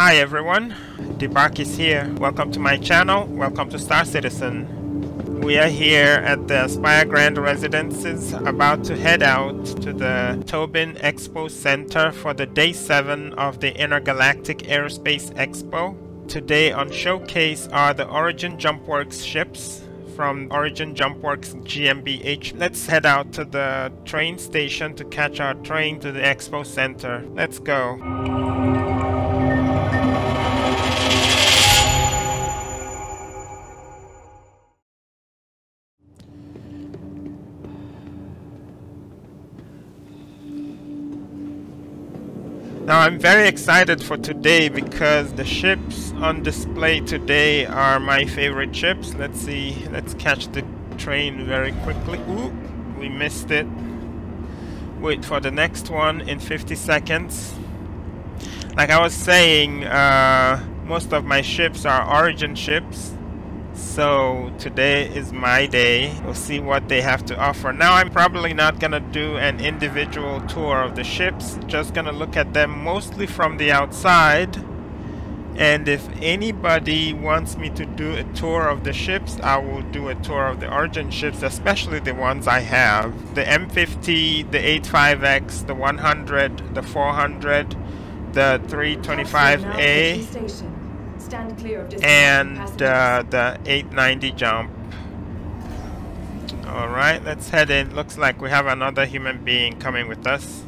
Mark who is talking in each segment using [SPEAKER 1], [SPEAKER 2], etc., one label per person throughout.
[SPEAKER 1] Hi everyone, Debak is here. Welcome to my channel. Welcome to Star Citizen. We are here at the Aspire Grand Residences, about to head out to the Tobin Expo Center for the Day 7 of the Intergalactic Aerospace Expo. Today on showcase are the Origin Jumpworks ships from Origin Jumpworks GmbH. Let's head out to the train station to catch our train to the Expo Center. Let's go. Now I'm very excited for today because the ships on display today are my favorite ships. Let's see, let's catch the train very quickly. Ooh, we missed it. Wait for the next one in 50 seconds. Like I was saying, most of my ships are Origin ships. So today is my day. We'll see what they have to offer. Now I'm probably not gonna do an individual tour of the ships, just gonna look at them mostly from the outside. And if anybody wants me to do a tour of the ships, I will do a tour of the Origin ships, especially the ones I have. The M50, the 85X, the 100, the 400, the 325A.
[SPEAKER 2] Stand clear of
[SPEAKER 1] and the 890 jump. Alright, let's head in. Looks like we have another human being coming with us.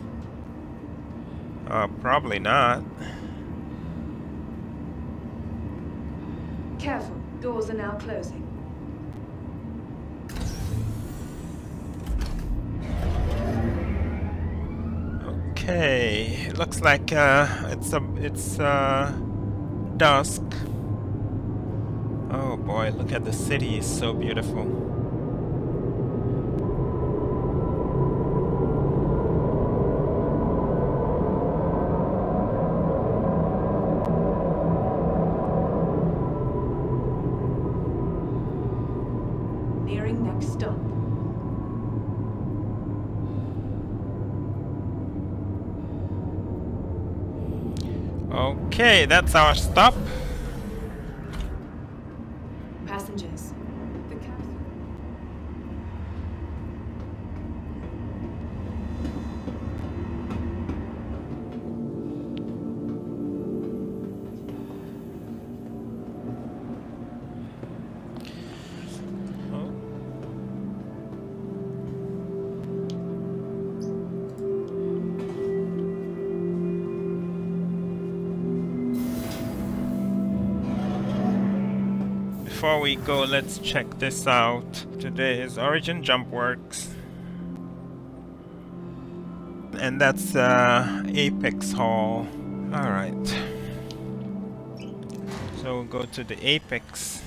[SPEAKER 1] Probably not.
[SPEAKER 2] Careful, doors are now closing.
[SPEAKER 1] Okay, looks like it's dusk. Oh boy, look at the city, it's so beautiful.
[SPEAKER 2] Nearing next stop.
[SPEAKER 1] Okay, that's our stop.
[SPEAKER 2] Passengers, the captain.
[SPEAKER 1] Before we go, let's check this out. Today is Origin Jumpworks, and that's Apex Hall. Alright, so we'll go to the Apex.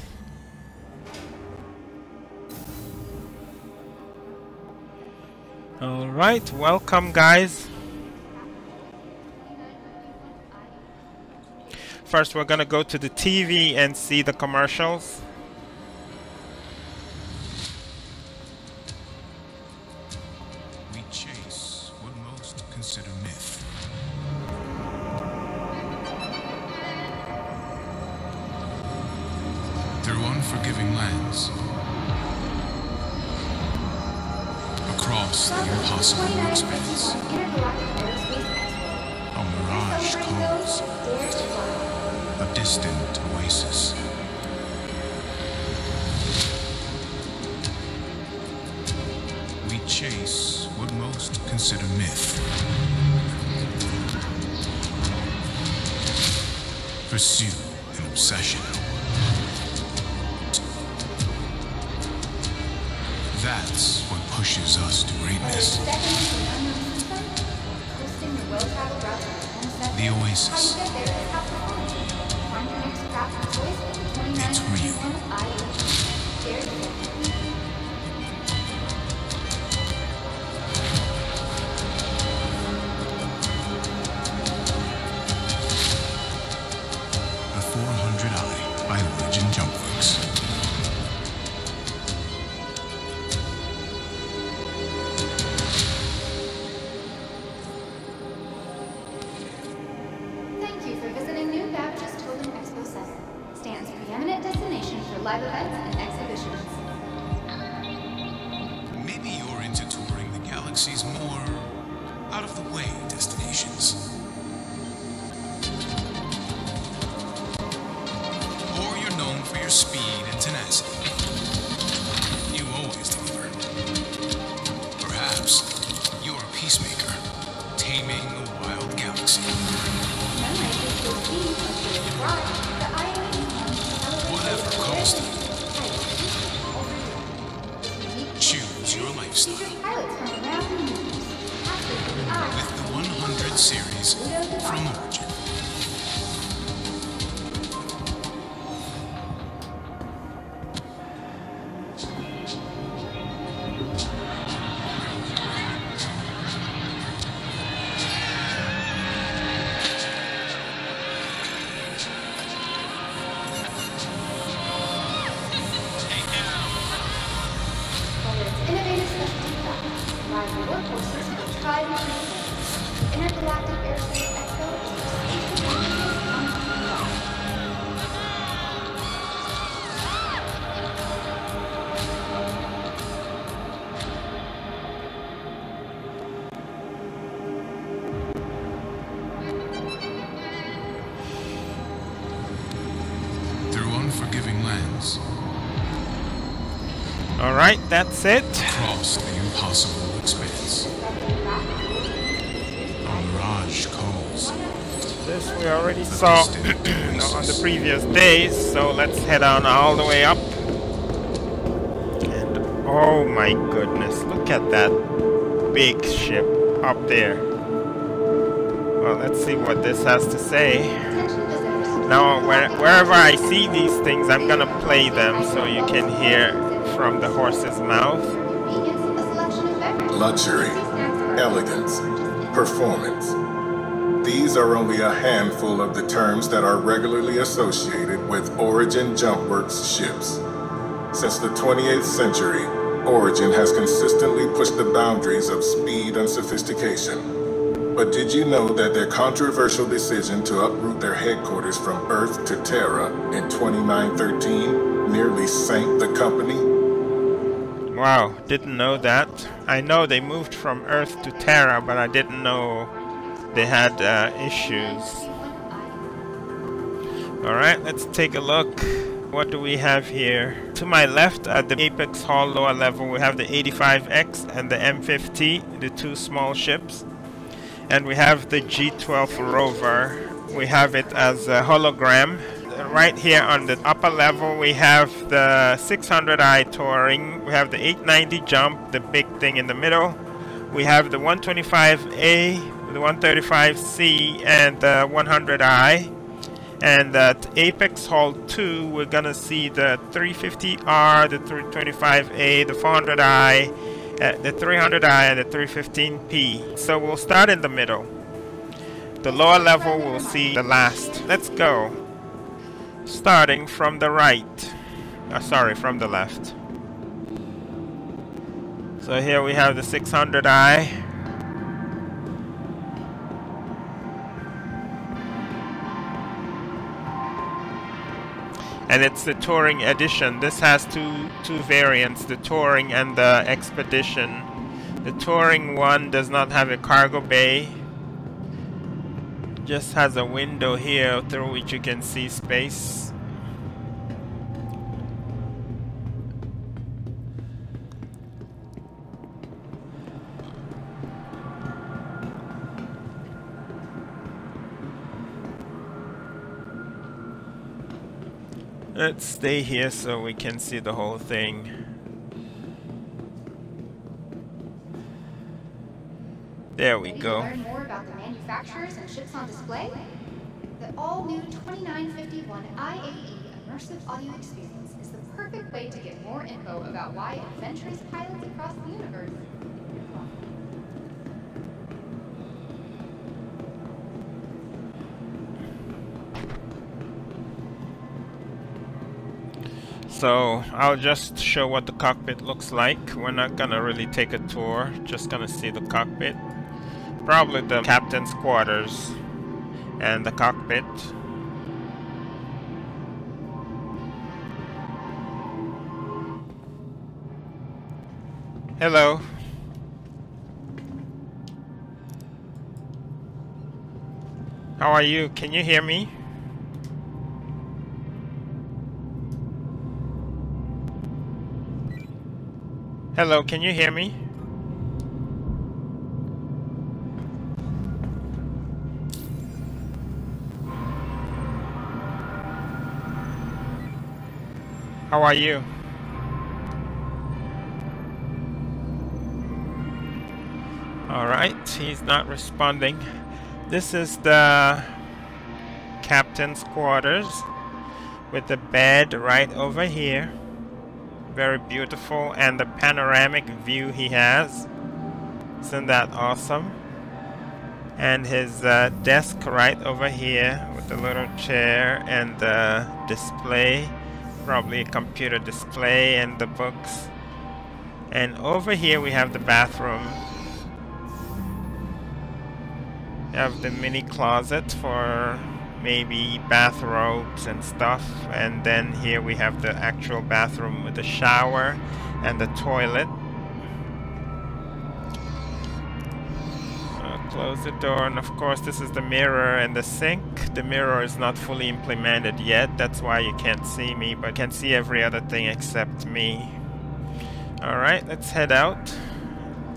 [SPEAKER 1] Alright, welcome guys. First we're gonna go to the TV and see the commercials.
[SPEAKER 3] We chase what most consider myth. Through unforgiving lands. Across the impossible expanse. A mirage calls. A distant oasis. We chase what most consider myth. Pursue an obsession. That's what pushes us to greatness. The oasis. It's real. The 400i by Origin Jumpworks.
[SPEAKER 4] Thank you for visiting new Babbage live events and exhibitions.
[SPEAKER 3] Maybe you're into touring the galaxy's more out-of-the-way destinations. Or you're known for your speed and tenacity. You always deliver. Perhaps you're a peacemaker, taming a wild galaxy. Whatever comes to you, choose your lifestyle. With the 100 series from Origin.
[SPEAKER 4] Intergalactic Aerospace Expo is
[SPEAKER 3] Through unforgiving lands,
[SPEAKER 1] Alright, that's it.
[SPEAKER 3] across the impossible expanse. A mirage calls.
[SPEAKER 1] This we already saw on the previous days, so let's head on all the way up. And oh my goodness, look at that big ship up there. Well, let's see what this has to say. Now, wherever I see these things, I'm gonna play them so you can hear from the horse's mouth.
[SPEAKER 5] Luxury, elegance, performance. These are only a handful of the terms that are regularly associated with Origin Jumpworks ships. Since the 28th century, Origin has consistently pushed the boundaries of speed and sophistication. But did you know that their controversial decision to uproot their headquarters from Earth to Terra in 2913 nearly sank the company?
[SPEAKER 1] Wow, didn't know that. I know they moved from Earth to Terra, but I didn't know they had issues. Alright, let's take a look. What do we have here? To my left at the Apex Hall lower level we have the 85X and the M50, the two small ships. And we have the G12 rover. We have it as a hologram. Right here on the upper level we have the 600i touring. We have the 890 jump, the big thing in the middle. We have the 125A, the 135C, and the 100i. And at Apex Hall 2 we're gonna see the 350R, the 325A, the 400i, the 300i, and the 315P. So we'll start in the middle. The lower level we'll see the last. Let's go. Starting from the right. Sorry, from the left. So here we have the 600i. And it's the touring edition. This has two variants, the touring and the expedition. The touring one does not have a cargo bay. Just has a window here through which you can see space. Let's stay here so we can see the whole thing. There we go.
[SPEAKER 4] Learn more about the manufacturers and ships on display? The all-new 2951 IAE immersive audio experience is the perfect way to get more info about why adventurous pilots across the universe.
[SPEAKER 1] So I'll just show what the cockpit looks like. We're not gonna really take a tour, just gonna see the cockpit. Probably the captain's quarters and the cockpit. Hello. How are you? Can you hear me? Hello, can you hear me? How are you? Alright, he's not responding. This is the captain's quarters with the bed right over here. Very beautiful, and the panoramic view he has. Isn't that awesome? And his desk right over here with the little chair and the display. Probably a computer display and the books. And over here we have the bathroom. We have the mini closet for maybe bathrobes and stuff. And then here we have the actual bathroom with the shower and the toilet. Close the door, and of course this is the mirror and the sink. The mirror is not fully implemented yet, that's why you can't see me, but can see every other thing except me. Alright, let's head out.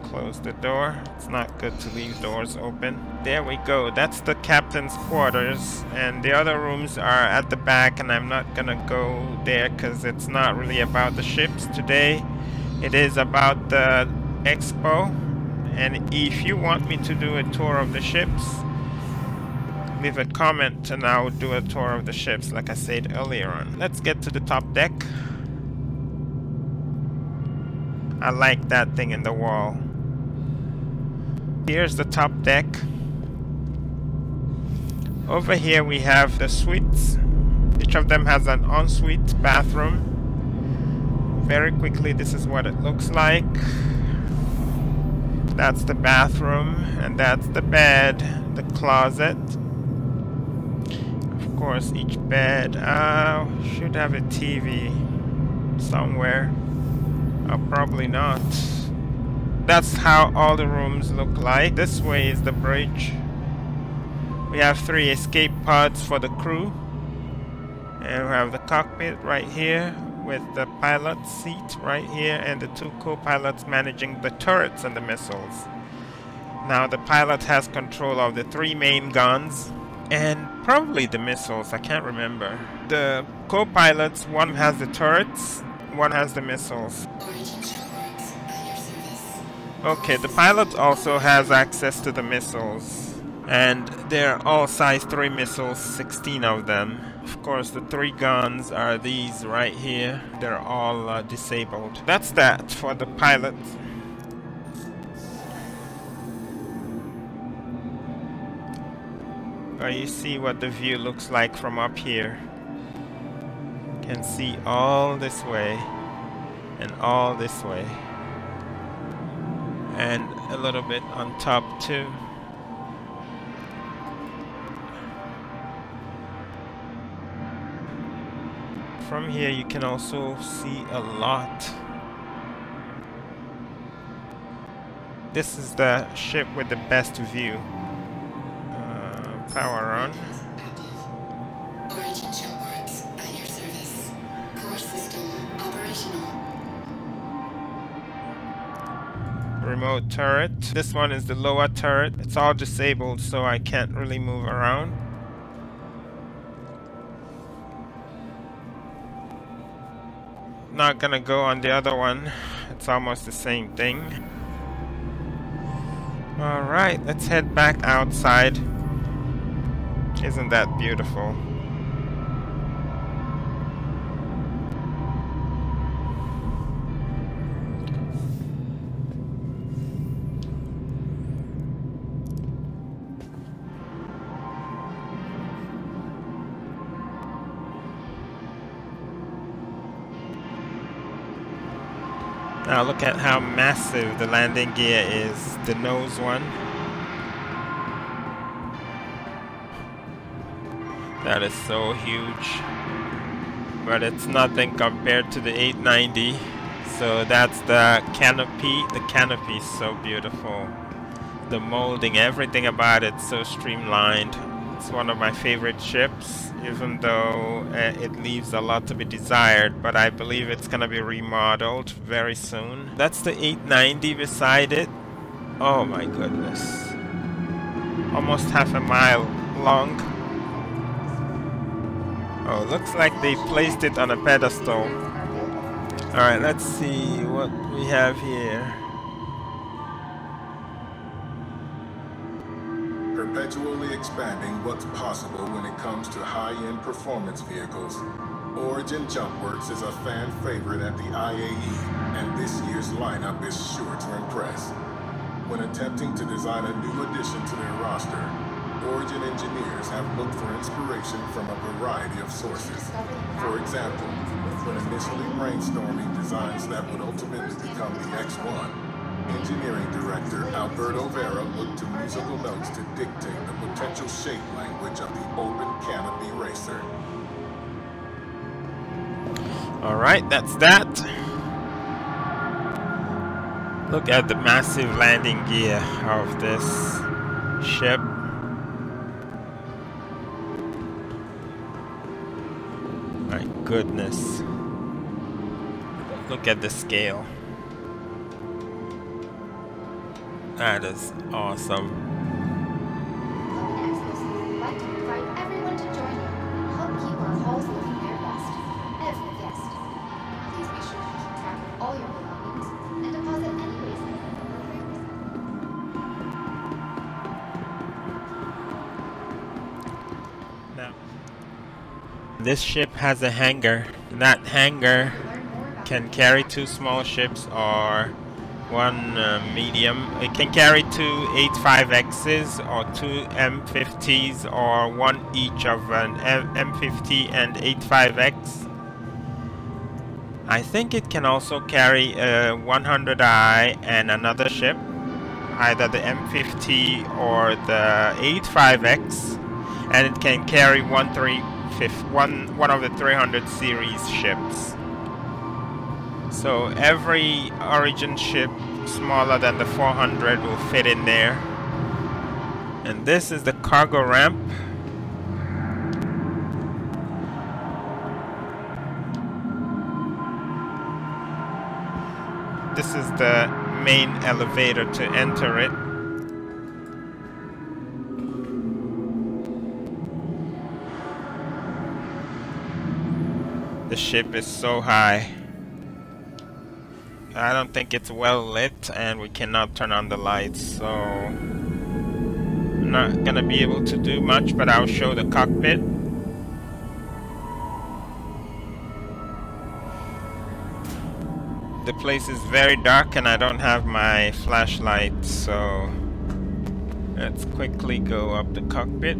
[SPEAKER 1] Close the door. It's not good to leave doors open. There we go. That's the captain's quarters, and the other rooms are at the back, and I'm not gonna go there because it's not really about the ships today. It is about the Expo. And if you want me to do a tour of the ships, leave a comment and I'll do a tour of the ships like I said earlier on. Let's get to the top deck. I like that thing in the wall. Here's the top deck. Over here we have the suites. Each of them has an ensuite bathroom. Very quickly, this is what it looks like. That's the bathroom, and that's the bed, the closet. Of course, each bed should have a TV somewhere. Probably not. That's how all the rooms look like. This way is the bridge. We have 3 escape pods for the crew. And we have the cockpit right here, with the pilot seat right here and the 2 co-pilots managing the turrets and the missiles. Now the pilot has control of the 3 main guns and probably the missiles, I can't remember. The co-pilots, one has the turrets, one has the missiles. Okay, the pilot also has access to the missiles, and they're all size 3 missiles, 16 of them. Of course, the 3 guns are these right here. They're all disabled. That's that for the pilot. You see what the view looks like from up here. You can see all this way and all this way. And a little bit on top too. From here you can also see a lot. This is the ship with the best view. Power on.
[SPEAKER 6] Origin Jumpworks at your service. Core system operational.
[SPEAKER 1] Remote turret. This one is the lower turret. It's all disabled, so I can't really move around. Not gonna go on the other one. It's almost the same thing. Alright, let's head back outside. Isn't that beautiful? Now look at how massive the landing gear is, the nose one. That is so huge. But it's nothing compared to the 890. So that's the canopy. The canopy is so beautiful. The molding, everything about it so streamlined. It's one of my favorite ships, even though it leaves a lot to be desired, but I believe it's gonna be remodeled very soon. That's the 890 beside it. Oh my goodness. Almost half a mile long. Oh, looks like they placed it on a pedestal. Alright, let's see what we have here.
[SPEAKER 5] Perpetually expanding what's possible when it comes to high-end performance vehicles. Origin Jumpworks is a fan favorite at the IAE, and this year's lineup is sure to impress. When attempting to design a new addition to their roster, Origin engineers have looked for inspiration from a variety of sources. For example, when initially brainstorming designs that would ultimately become the X1, engineering director Alberto Vera looked to musical notes to dictate the potential shape language of the open canopy racer.
[SPEAKER 1] Alright, that's that. Look at the massive landing gear of this ship. My goodness. Look at the scale. That is awesome.
[SPEAKER 4] We'd like to invite everyone to join in and help keep our halls looking their best. Every guest. Please be sure to keep track of all your belongings and deposit any waste in an appropriate recycle.
[SPEAKER 1] Now, this ship has a hangar. That hangar can carry 2 small ships or 1 medium. It can carry 2 85Xs or 2 M50s or 1 each of an M50 and 85X. I think it can also carry a 100i and another ship, either the M50 or the 85X, and it can carry one of the 300 series ships. So every Origin ship smaller than the 400 will fit in there. And this is the cargo ramp. This is the main elevator to enter it. The ship is so high. I don't think it's well lit, and we cannot turn on the lights, so I'm not gonna be able to do much, but I'll show the cockpit. The place is very dark and I don't have my flashlight, so let's quickly go up the cockpit.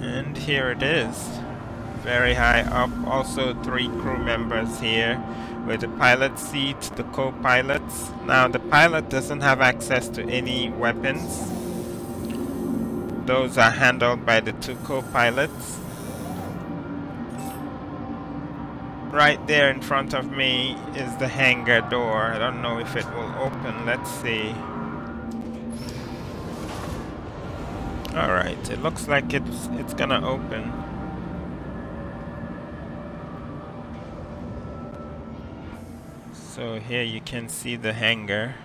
[SPEAKER 1] And here it is. Very high up. Also 3 crew members here with the pilot seat, the co-pilots. Now the pilot doesn't have access to any weapons. Those are handled by the 2 co-pilots. Right there in front of me is the hangar door. I don't know if it will open. Let's see. Alright, it looks like it's gonna open. So here you can see the hangar.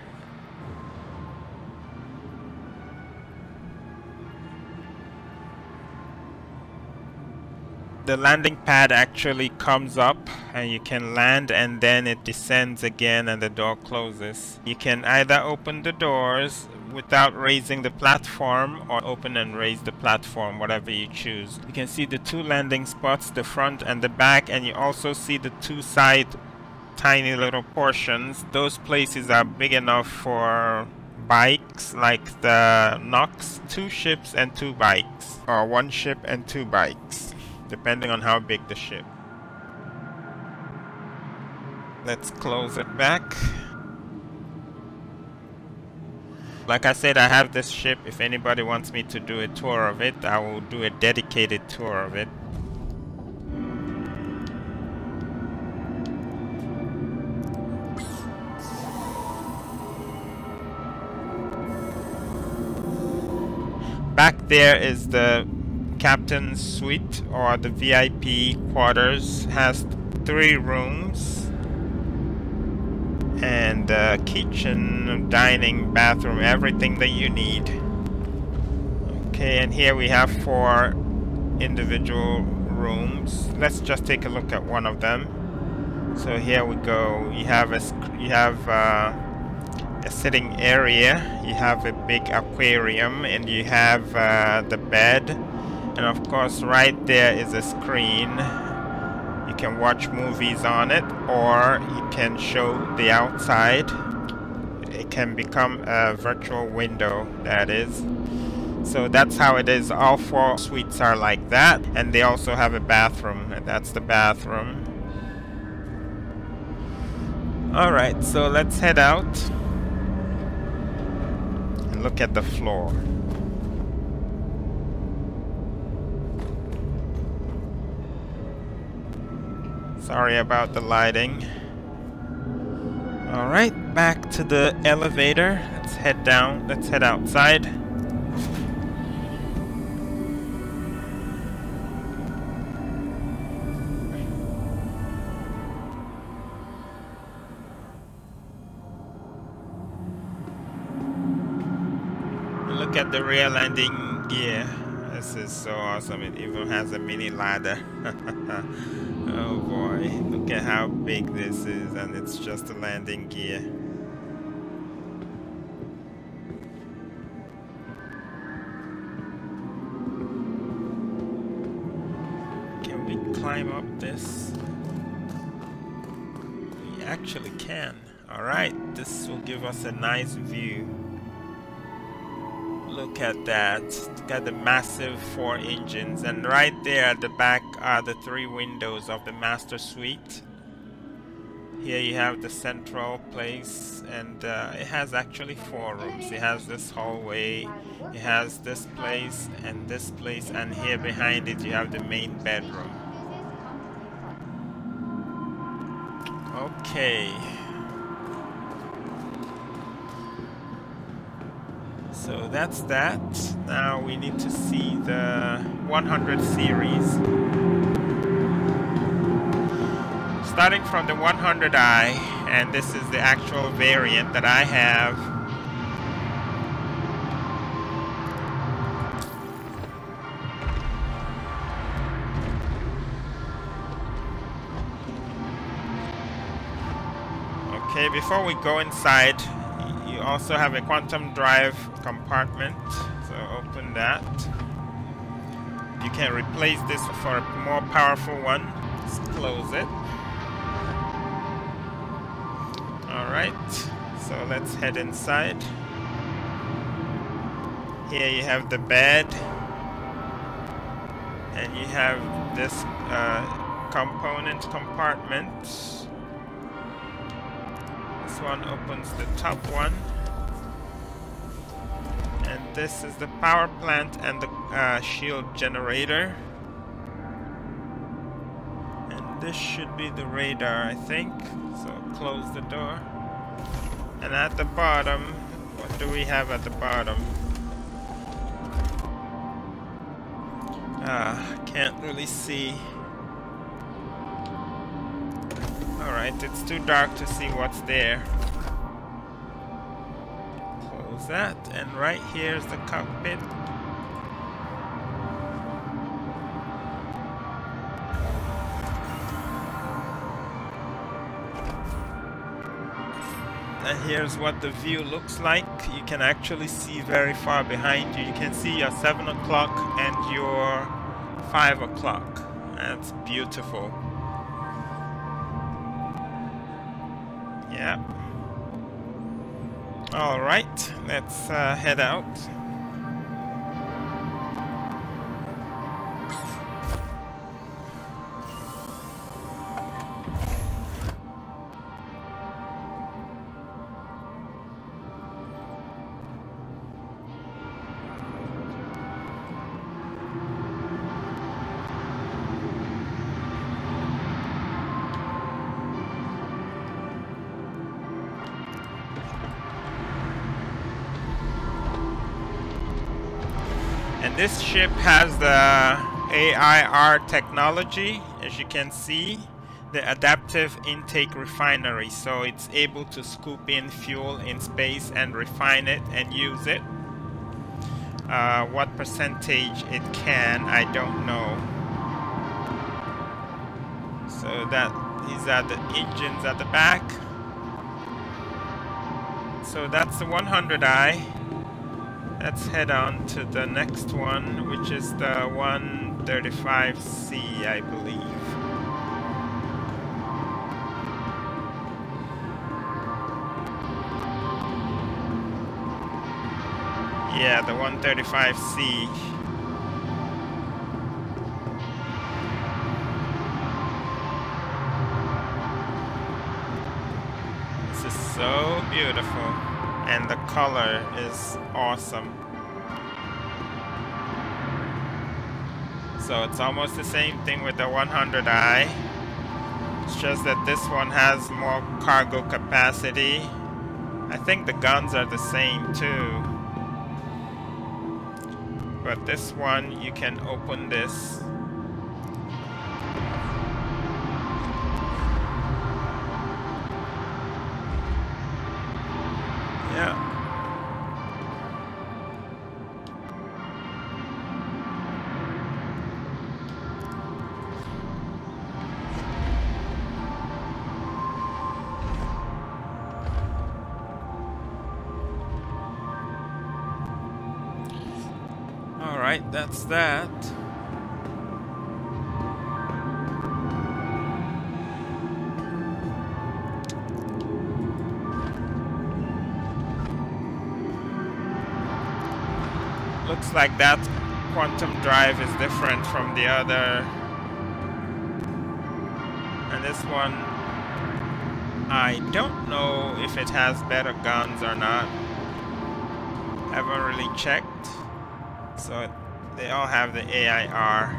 [SPEAKER 1] The landing pad actually comes up and you can land, and then it descends again and the door closes. You can either open the doors without raising the platform or open and raise the platform, whatever you choose. You can see the 2 landing spots, the front and the back, and you also see the 2 side tiny little portions. Those places are big enough for bikes like the Nox. 2 ships and 2 bikes, or 1 ship and 2 bikes, depending on how big the ship. Let's close it back. Like I said, I have this ship. If anybody wants me to do a tour of it, I will do a dedicated tour of it. back there is the captain's suite, or the VIP quarters. Has 3 rooms and kitchen, dining, bathroom, everything that you need. Okay, and here we have 4 individual rooms. Let's just take a look at one of them. So here we go. You have a sitting area, you have a big aquarium, and you have the bed, and of course right there is a screen. You can watch movies on it, or you can show the outside. It can become a virtual window, that is. So that's how it is. All 4 suites are like that, and they also have a bathroom, and that's the bathroom. Alright, so let's head out and look at the floor. Sorry about the lighting. Alright, back to the elevator. Let's head down. Let's head outside. Look at the rear landing gear. This is so awesome. It even has a mini ladder. Oh boy, look at how big this is, and it's just a landing gear. Can we climb up this? We actually can. Alright, this will give us a nice view. Look at that. Look at the massive 4 engines, and right there at the back are the 3 windows of the master suite. Here you have the central place, and it has actually 4 rooms. It has this hallway, it has this place, and here behind it you have the main bedroom. Okay. So that's that. Now we need to see the 100 series. Starting from the 100i, and this is the actual variant that I have. Okay, before we go inside, you also have a quantum drive compartment, so open that. You can replace this for a more powerful one. Just close it. Alright, so let's head inside. Here you have the bed, and you have this component compartment. This one opens the top one, and this is the power plant and the shield generator, and this should be the radar, I think. So close the door, and at the bottom, what do we have at the bottom? Can't really see. Alright, it's too dark to see what's there. Close that, and right here's the cockpit. And here's what the view looks like. You can actually see very far behind you. You can see your 7 o'clock and your 5 o'clock. That's beautiful. Yeah. All right, let's head out. This ship has the AIR technology, as you can see, the adaptive intake refinery, so it's able to scoop in fuel in space and refine it and use it. What percentage it can, I don't know. So these are the engines at the back. So that's the 100i. Let's head on to the next one, which is the 135C, I believe. Yeah, the 135C. This is so beautiful, and the color is awesome. So it's almost the same thing with the 100i. It's just that this one has more cargo capacity. I think the guns are the same too. But this one, you can open this. Yeah. Alright, that's that. Looks like that quantum drive is different from the other. And this one, I don't know if it has better guns or not. Haven't really checked. So they all have the AIR.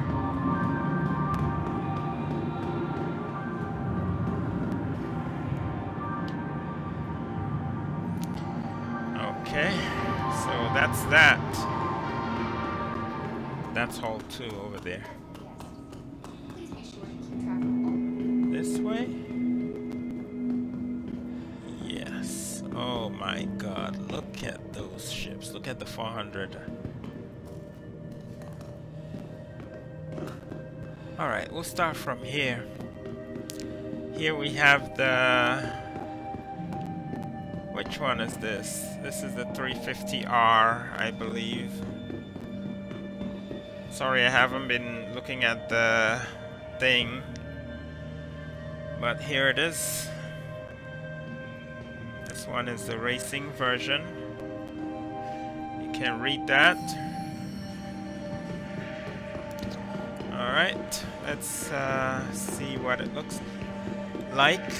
[SPEAKER 1] Okay, so that's that. That's hole 2 over there.
[SPEAKER 4] Please be sure to keep track of all.
[SPEAKER 1] This way? Yes. Oh my god, look at those ships. Look at the 400. Alright, we'll start from here. Here we have the... Which one is this? This is the 350R, I believe. Sorry, I haven't been looking at the thing. But here it is. This one is the racing version. You can read that. Alright, let's see what it looks like.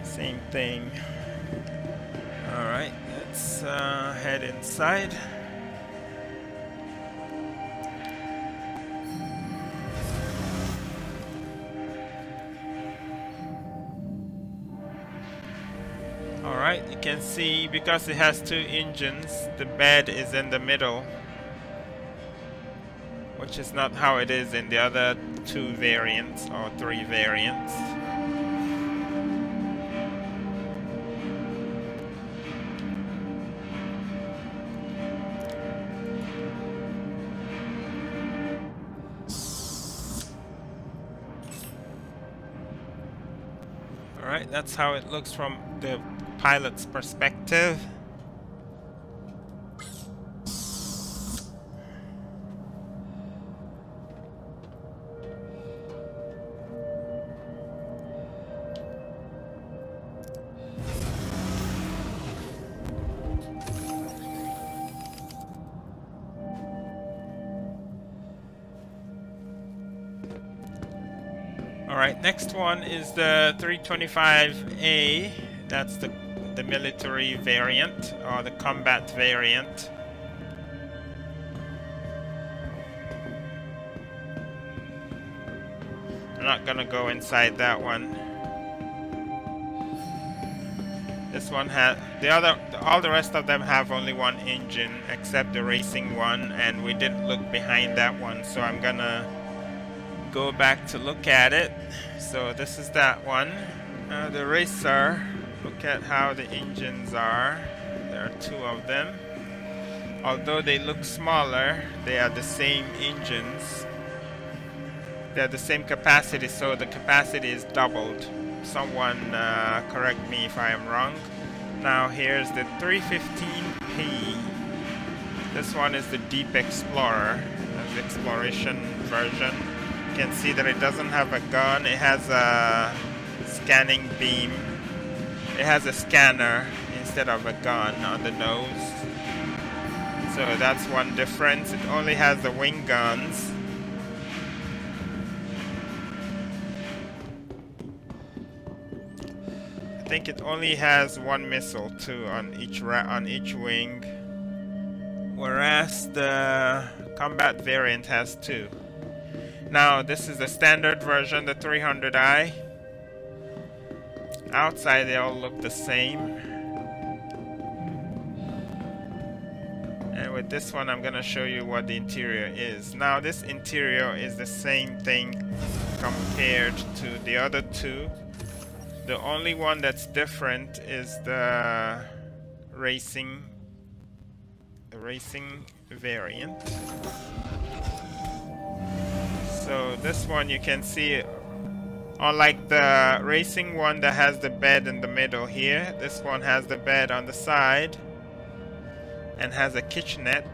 [SPEAKER 1] Same thing. Alright, let's head inside. Alright, you can see because it has 2 engines, the bed is in the middle, which is not how it is in the other 2 variants or 3 variants. Alright, that's how it looks from the pilot's perspective. Alright, next one is the 325A. That's the military variant, or the combat variant. I'm not gonna go inside that one. This This one has all the rest of them have only one engine except the racing one, and we didn't look behind that one, so I'm gonna go back to look at it. So this is that one. The racer, look at how the engines are. There are two of them. Although they look smaller, they are the same engines. They're the same capacity, so the capacity is doubled. Someone correct me if I am wrong. Now here's the 315P. This one is the Deep Explorer, the exploration version. You can see that it doesn't have a gun. It has a scanning beam. It has a scanner instead of a gun on the nose. So that's one difference. It only has the wing guns. I think it only has one missile too on each wing, whereas the combat variant has two. Now this is the standard version, the 300i. Outside they all look the same. And with this one I'm gonna show you what the interior is. Now this interior is the same thing compared to the other two. The only one that's different is the racing variant. So this one you can see, unlike the racing one that has the bed in the middle here, this one has the bed on the side and has a kitchenette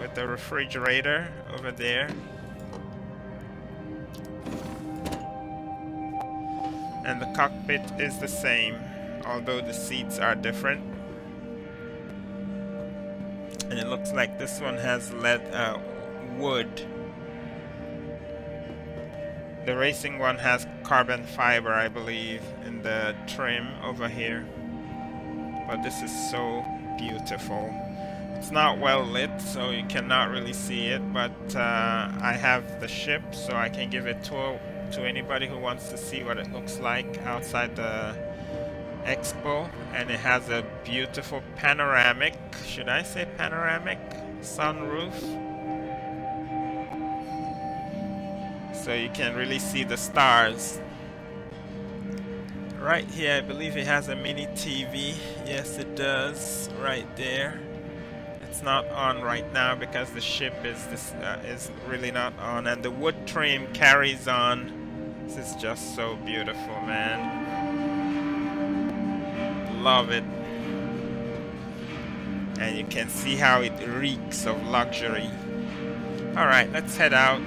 [SPEAKER 1] with the refrigerator over there. And the cockpit is the same, although the seats are different. And it looks like this one has wood. The racing one has carbon fiber, I believe, in the trim over here. But this is so beautiful. It's not well lit, so you cannot really see it, but I have the ship, so I can give it to anybody who wants to see what it looks like outside the Expo. And it has a beautiful panoramic, should I say panoramic, sunroof, so you can really see the stars. Right here I believe it has a mini TV. Yes it does, right there. It's not on right now because the ship is really not on, and the wood trim carries on. This is just so beautiful, man. Love it. And you can see how it reeks of luxury. Alright, let's head out.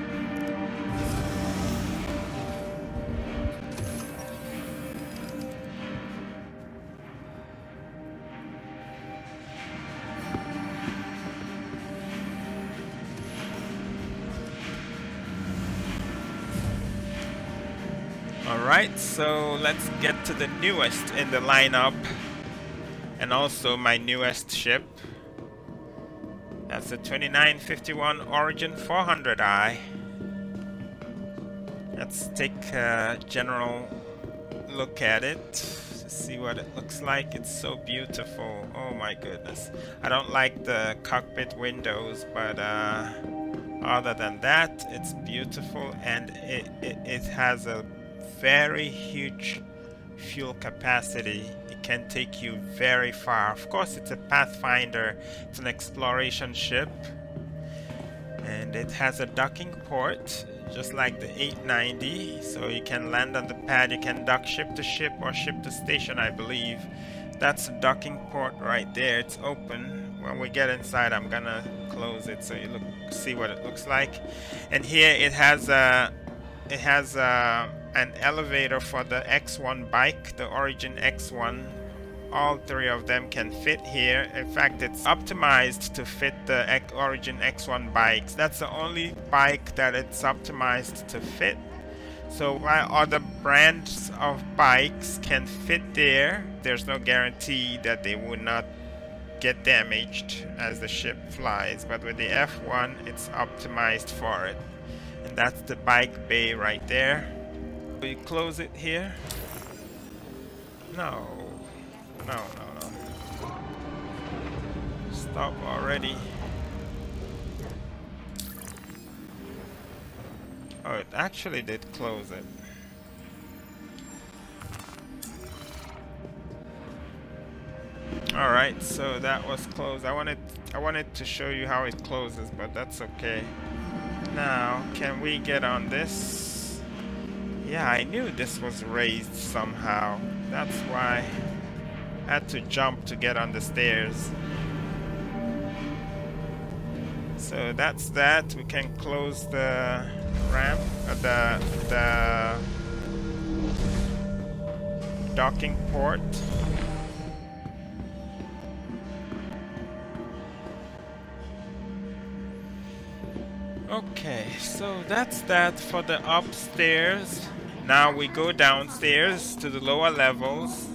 [SPEAKER 1] Alright, so let's get to the newest in the lineup, and also my newest ship. That's the 2951 Origin 400i. Let's take a general look at it to see what it looks like. It's so beautiful. Oh my goodness. I don't like the cockpit windows, but other than that, it's beautiful, and it has a very huge fuel capacity. It can take you very far. Of course, it's a Pathfinder. It's an exploration ship, and it has a docking port just like the 890, so you can land on the pad. You can dock ship to ship or ship to station, I believe. That's the docking port right there. It's open. When we get inside, I'm gonna close it so you see what it looks like. And here it has an elevator for the X1 bike, the Origin X1. All three of them can fit here. In fact, it's optimized to fit the Origin X1 bikes. That's the only bike that it's optimized to fit. So while other brands of bikes can fit there, there's no guarantee that they would not get damaged as the ship flies. But with the F1, it's optimized for it. And that's the bike bay right there. We close it here. No. no. Stop already. Oh, it actually did close it. Alright, so that was closed. I wanted to show you how it closes, but that's okay. Now, can we get on this? Yeah, I knew this was raised somehow. That's why I had to jump to get on the stairs. So that's that. We can close the ramp, the docking port. Okay, so that's that for the upstairs. Now we go downstairs to the lower levels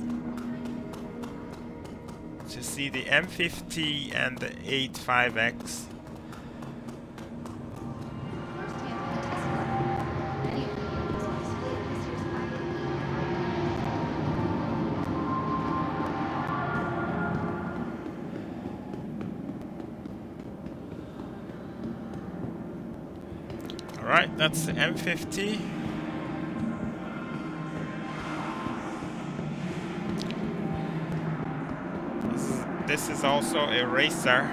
[SPEAKER 1] to see the M50 and the 85X. Alright, that's the M50. This is also a racer.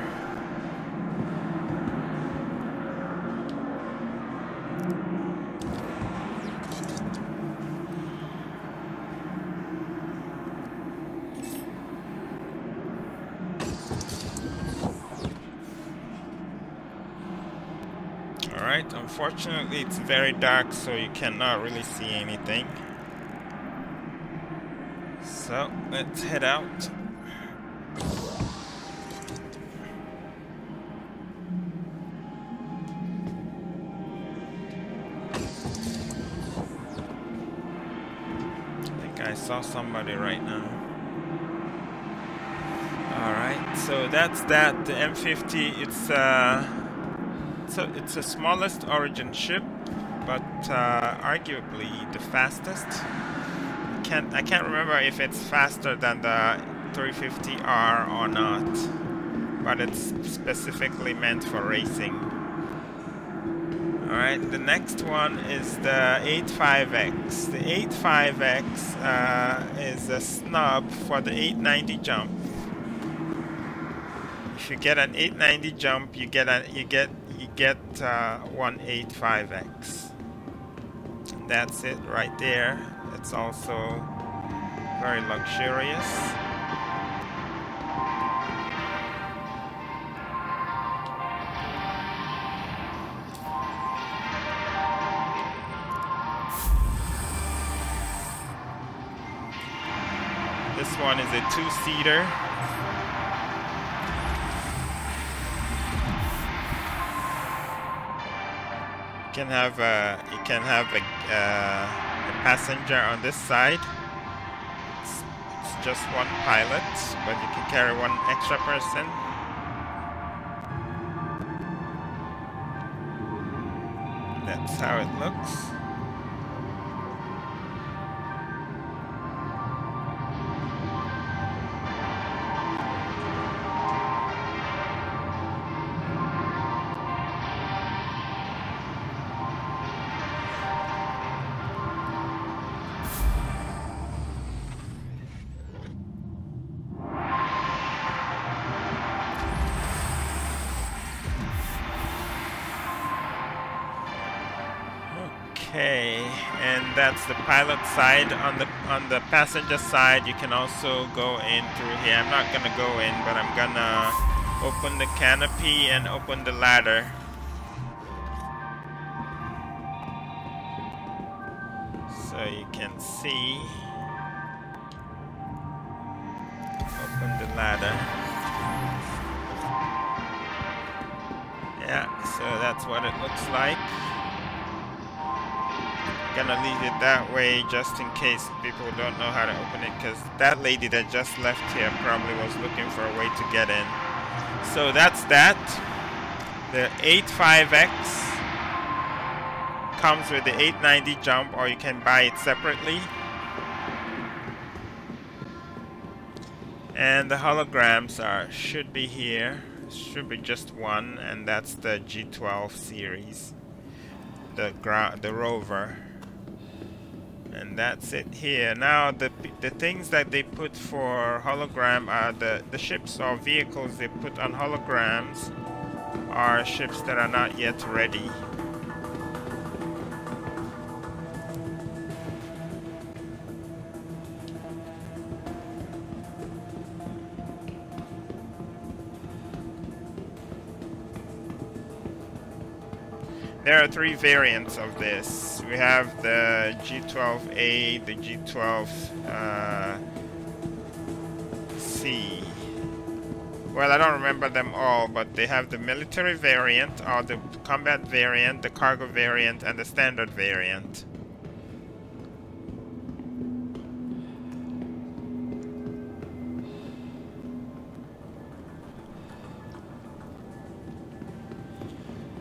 [SPEAKER 1] Alright, unfortunately it's very dark, so you cannot really see anything. So let's head out. I saw somebody right now. Alright, so that's that. The M50, it's the smallest Origin ship, but arguably the fastest. I can't remember if it's faster than the 350R or not, but it's specifically meant for racing. Alright, the next one is the 85X. The 85X is a snub for the 890 jump. If you get an 890 jump, you get one 85X. And that's it right there. It's also very luxurious. This one is a two-seater. You can have a passenger on this side. It's just one pilot, but you can carry one extra person. That's how it looks. Okay, and that's the pilot side. On the passenger side, you can also go in through here. I'm not gonna go in, but I'm gonna open the canopy and open the ladder. So you can see. Open the ladder. Yeah, so that's what it looks like. Gonna leave it that way just in case people don't know how to open it, because that lady that just left here probably was looking for a way to get in. So that's that. The 85X comes with the 890 jump, or you can buy it separately. And the holograms should be here. Should be just one, and that's the G12 series, the rover. And that's it here. Now the things that they put for hologram are the ships or vehicles they put on holograms are ships that are not yet ready. There are 3 variants of this. We have the G12A, the G12C. Well, I don't remember them all, but they have the military variant, or the combat variant, the cargo variant, and the standard variant.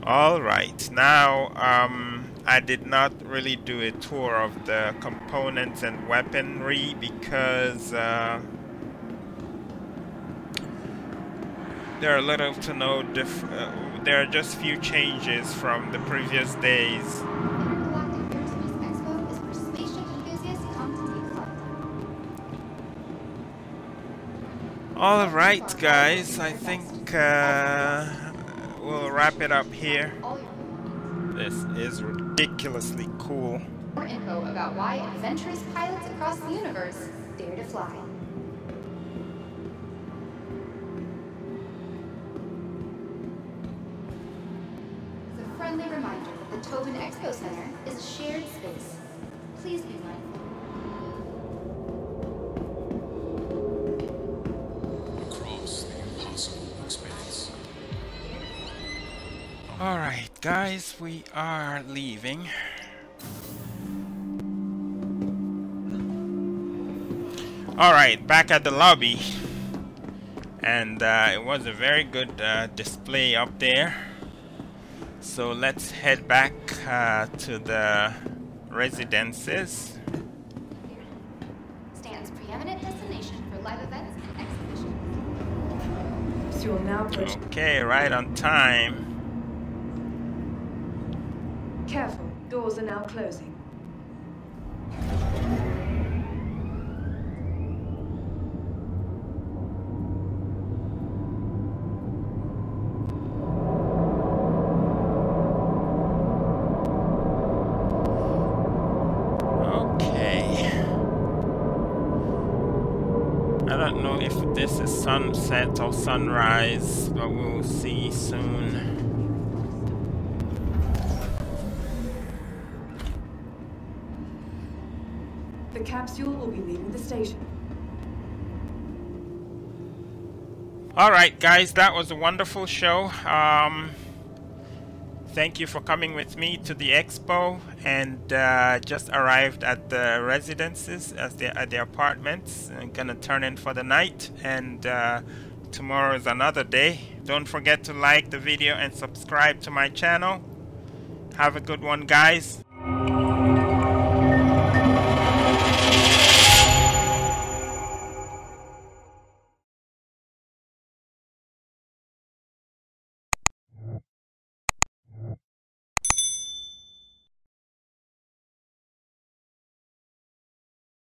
[SPEAKER 1] Alright, now I did not really do a tour of the components and weaponry because there are little to no there are just few changes from the previous days.
[SPEAKER 4] Intergalactic Aerospace Expo is where spaceship enthusiasts come to take flight.
[SPEAKER 1] Alright guys, I think we'll wrap it up here. This is ridiculously cool.
[SPEAKER 4] More info about why adventurous pilots across the universe dare to fly. As a friendly reminder that the Tobin Expo Center is a shared space. Please be mindful.
[SPEAKER 3] Across the impossible expanse.
[SPEAKER 1] Alright guys, we are leaving. Alright, back at the lobby. And it was a very good display up there. So let's head back to the residences.
[SPEAKER 4] Stands preeminent destination for live events and exhibitions.
[SPEAKER 2] So you'll now approach.
[SPEAKER 1] Okay, right on time.
[SPEAKER 2] Careful, doors are now closing.
[SPEAKER 1] I don't know if this is sunset or sunrise, but we'll see soon.
[SPEAKER 2] The capsule will be leaving the station.
[SPEAKER 1] Alright guys, that was a wonderful show. Thank you for coming with me to the expo, and just arrived at the residences, at the apartments. I'm gonna turn in for the night, and tomorrow is another day. Don't forget to like the video and subscribe to my channel. Have a good one guys.